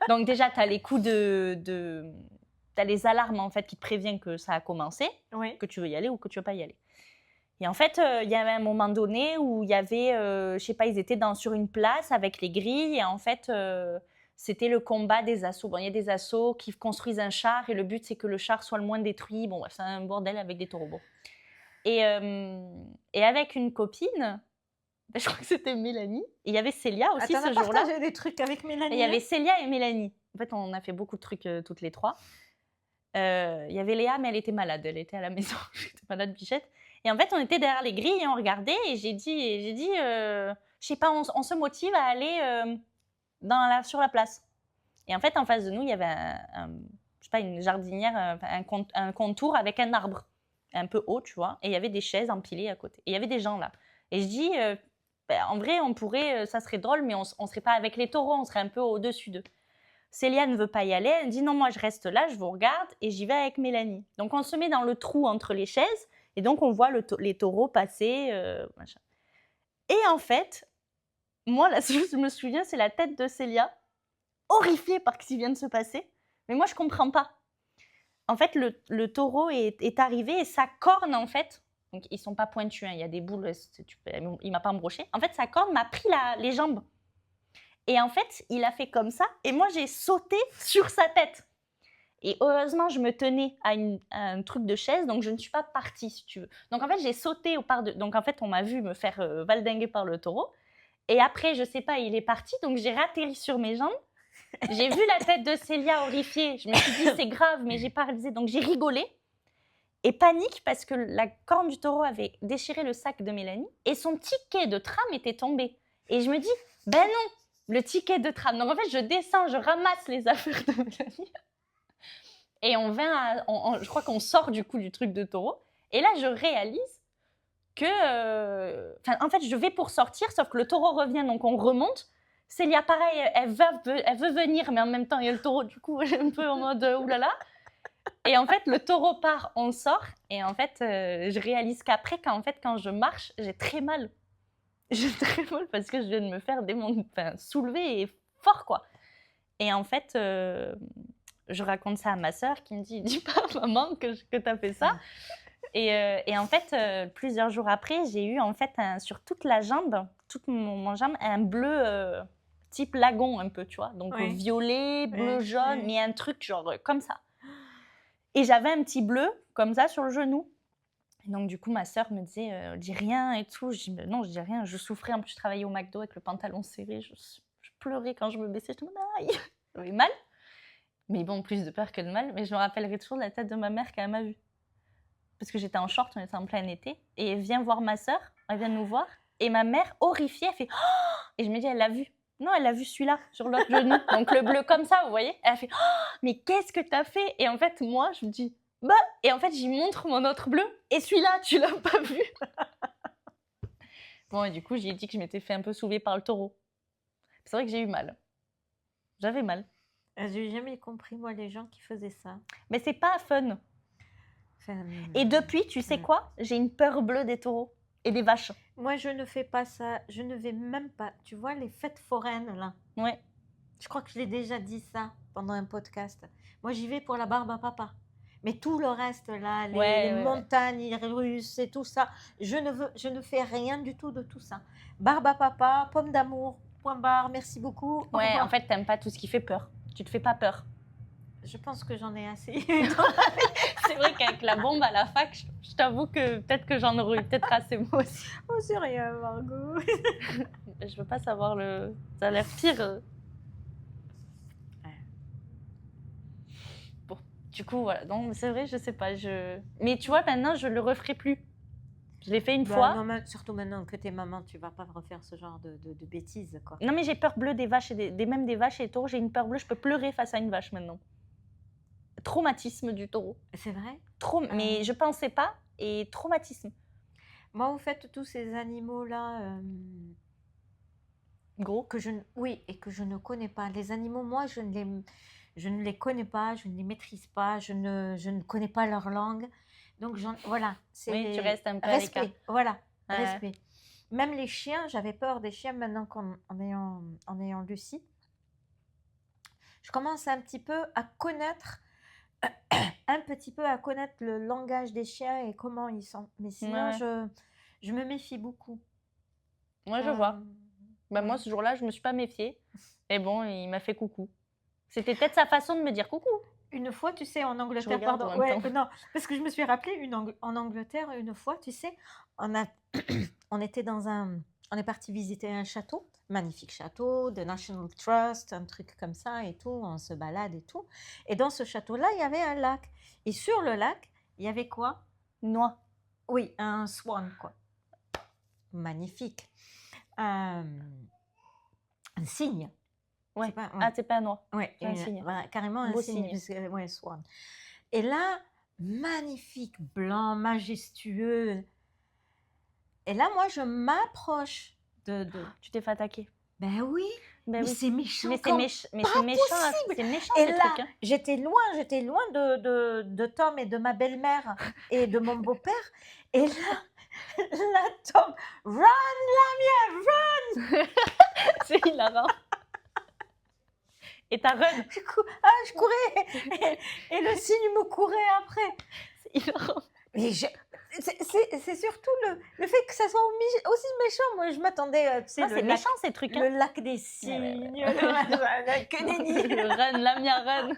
Donc déjà, tu as les coups t'as les alarmes en fait qui te préviennent que ça a commencé, Oui. que tu veux y aller ou que tu veux pas y aller. Et en fait, il y avait un moment donné où il y avait, je sais pas, ils étaient sur une place avec les grilles et en fait, c'était le combat des assos. Bon, il y a des assos qui construisent un char et le but c'est que le char soit le moins détruit. Bon, c'est un bordel avec des taureaux. Bon. Et avec une copine, je crois que c'était Mélanie, et il y avait Célia aussi ce jour-là. Partagé des trucs avec Mélanie. Et il y avait Célia et Mélanie. En fait, on a fait beaucoup de trucs toutes les trois. Il y avait Léa, mais elle était malade. Elle était à la maison. J'étais malade, bichette. Et en fait, on était derrière les grilles et on regardait. Et j'ai dit, je sais pas, on se motive à aller sur la place. Et en fait, en face de nous, il y avait je sais pas, une jardinière, un contour avec un arbre un peu haut, tu vois. Et il y avait des chaises empilées à côté. Et il y avait des gens là. Et je dis, en vrai, on pourrait, ça serait drôle, mais on serait pas avec les taureaux, on serait un peu au-dessus d'eux. Célia ne veut pas y aller, elle dit non, moi je reste là, je vous regarde et j'y vais avec Mélanie. Donc on se met dans le trou entre les chaises et donc on voit les taureaux passer. Machin. Et en fait, moi, là, je me souviens, c'est la tête de Célia, horrifiée par ce qui vient de se passer, mais moi je comprends pas. En fait, le taureau est arrivé et sa corne, en fait, donc ils sont pas pointus, hein, il y a des boules, il m'a pas embroché. En fait, sa corne m'a pris les jambes. Et en fait, il a fait comme ça, et moi, j'ai sauté sur sa tête. Et heureusement, je me tenais à un truc de chaise, donc je ne suis pas partie, si tu veux. Donc en fait, j'ai sauté donc en fait, on m'a vu me faire valdinguer par le taureau. Et après, je sais pas, il est parti, donc j'ai ratterri sur mes jambes. J'ai vu la tête de Célia horrifiée. Je me suis dit, c'est grave, mais j'ai paralysé. Donc j'ai rigolé. Et panique parce que la corne du taureau avait déchiré le sac de Mélanie et son ticket de tram était tombé. Et je me dis, ben non, le ticket de tram. Donc en fait, je descends, je ramasse les affaires de Mélanie. Et je crois qu'on sort du coup du truc de taureau. Et là, je réalise que... en fait, je vais pour sortir, sauf que le taureau revient, donc on remonte. Célia, pareil, elle veut venir, mais en même temps, il y a le taureau, du coup, un peu en mode oulala. Et en fait, le taureau part, on sort. Et en fait, je réalise qu'après, quand je marche, j'ai très mal. J'ai très mal parce que je viens de me faire soulever et fort, quoi. Et en fait, je raconte ça à ma sœur qui me dit « Dis pas à maman que t'as fait ça ». Et en fait, plusieurs jours après, j'ai eu en fait sur toute la jambe, toute mon jambe, un bleu type lagon un peu, tu vois. Donc Oui. Violet, bleu, Oui, jaune, oui. mais un truc genre comme ça. Et j'avais un petit bleu comme ça sur le genou. Et donc du coup, ma sœur me disait dis rien et tout. Je dis non, je dis rien. Je souffrais. En plus, je travaillais au McDo avec le pantalon serré. Je pleurais quand je me baissais. Je me disais aïe, j'avais mal. Mais bon, plus de peur que de mal. Mais je me rappellerai toujours de la tête de ma mère quand elle m'a vue. Parce que j'étais en short, on était en plein été. Et elle vient voir ma sœur, elle vient nous voir. Et ma mère, horrifiée, elle fait oh! Et je me dis, elle l'a vu. Non, elle a vu celui-là sur l'autre genou. Donc le bleu comme ça, vous voyez. Elle a fait oh! Mais qu'est-ce que t'as fait? Et en fait, moi, je me dis bah. Et en fait, j'y montre mon autre bleu. Et celui-là, tu l'as pas vu. Bon, et du coup, j'ai dit que je m'étais fait un peu soulever par le taureau. C'est vrai que j'ai eu mal. J'avais mal. J'ai jamais compris, moi, les gens qui faisaient ça. Mais c'est pas fun. Et depuis, tu sais quoi? J'ai une peur bleue des taureaux et des vaches. Moi, je ne fais pas ça. Je ne vais même pas. Tu vois, les fêtes foraines, là. Ouais. Je crois que je l'ai déjà dit ça pendant un podcast. Moi, j'y vais pour la barbe à papa. Mais tout le reste, là, les montagnes russes et tout ça, je ne fais rien du tout de tout ça. Barbe à papa, pomme d'amour, point barre, merci beaucoup. Ouais, en fait, t'aimes pas tout ce qui fait peur. Tu te fais pas peur. Je pense que j'en ai assez. C'est vrai qu'avec la bombe à la fac, je t'avoue que peut-être que j'en aurais eu peut-être assez moi aussi. Oh, c'est rien, Margot. Je veux pas savoir Ça a l'air pire. Bon, Du coup, voilà. Donc, c'est vrai, je sais pas. Mais tu vois, maintenant, je le referai plus. Je l'ai fait une fois. Non, surtout maintenant que t'es maman, tu vas pas refaire ce genre de bêtises, quoi. Non, mais j'ai peur bleue des vaches et même des vaches et des taureaux. J'ai une peur bleue. Je peux pleurer face à une vache maintenant. Traumatisme du taureau. C'est vrai? Mais je pensais pas. Et traumatisme. Moi, en fait, tous ces animaux-là, Gros. oui, et que je ne connais pas. Les animaux, moi, je ne les connais pas, je ne les maîtrise pas, je ne connais pas leur langue. Donc, voilà. Oui, tu restes un peu à l'écart. Respect, voilà, Ouais. respect. Même les chiens, j'avais peur des chiens maintenant en ayant Lucie. Je commence un petit peu à connaître le langage des chiens et comment ils sont. Mais sinon, Ouais. je me méfie beaucoup. Moi, je vois. Moi, ce jour-là, je me suis pas méfiée. Et bon, il m'a fait coucou. C'était peut-être sa façon de me dire coucou. Une fois, tu sais, en Angleterre, regarde pardon, en même temps. non, parce que je me suis rappelé en Angleterre, une fois, tu sais, on était on est parti visiter un château, magnifique château, de National Trust, un truc comme ça et tout, on se balade et tout. Et dans ce château-là, il y avait un lac. Et sur le lac, il y avait quoi? Noix. Oui, un swan, quoi. Magnifique. Un cygne. Ouais. C'est pas- Ah, c'est pas un noix. Ouais, un cygne. voilà, carrément un Beau cygne. cygne. Ouais, swan. Et là, magnifique, blanc, majestueux. Et là, moi, je m'approche de... Tu t'es fait attaquer. Ben oui, Ben mais oui. c'est méchant. Mais comme c'est méchant. possible. C'est méchant, Et ces là, trucs. Hein. j'étais loin de Tom et de ma belle-mère et de mon beau-père. Et là, Tom, run, Lamia, run! C'est hilarant. Et ta run. Je courais et le cygne me courait après. C'est hilarant. Mais c'est surtout le fait que ça soit aussi méchant. Moi, je m'attendais, tu sais, C'est méchant, ces trucs. Hein. le lac des cygnes, le machin, que nenni. Run, Lamia, run.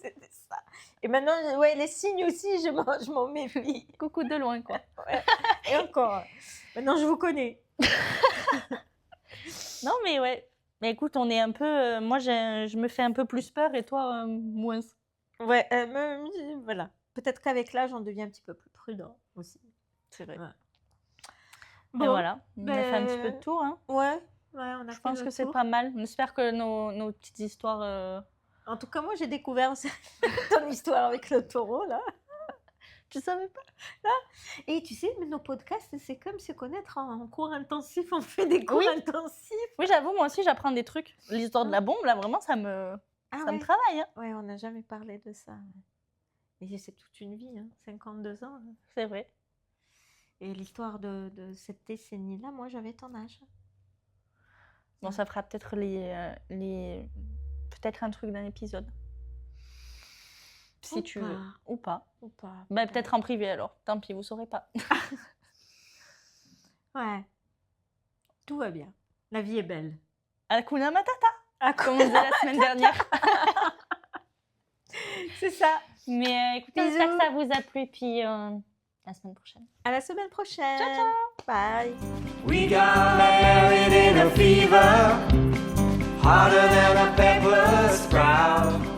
C'était ça. Et maintenant, ouais, les cygnes aussi, je m'en méfie. Coucou de loin, quoi. Ouais. Et encore, maintenant, je vous connais. Non, mais ouais. Mais écoute, on est un peu... moi, je me fais un peu plus peur et toi, moins. Ouais, voilà. Peut-être qu'avec l'âge, on devient un petit peu plus prudent aussi. C'est vrai. Ouais. Et voilà, on a fait un petit peu de tour. Hein. Ouais, on a Je pense que c'est pas mal. On espère que nos petites histoires... En tout cas, moi, j'ai découvert ton histoire avec le taureau, là. Tu savais pas? Et tu sais, mais nos podcasts, c'est comme se connaître en cours intensif. On fait des cours Oui. intensifs. Oui, j'avoue, moi aussi, j'apprends des trucs. L'histoire de la bombe, là, vraiment, ça me travaille. Hein. Ouais, on n'a jamais parlé de ça. Et c'est toute une vie, hein, 52 ans. Hein. C'est vrai. Et l'histoire de cette décennie-là, moi, j'avais ton âge. Bon, ça fera peut-être peut-être un truc d'un épisode. Si tu veux. Ou pas. Bah, peut-être en privé, alors. Tant pis, vous saurez pas. Ouais. Tout va bien. La vie est belle. Hakuna Matata, comme on disait la semaine dernière. C'est ça. Mais écoutez, Bisous. j'espère que ça vous a plu. Puis la semaine prochaine. À la semaine prochaine. Ciao, ciao. Bye. We got married in a fever, hotter than a pepper sprout.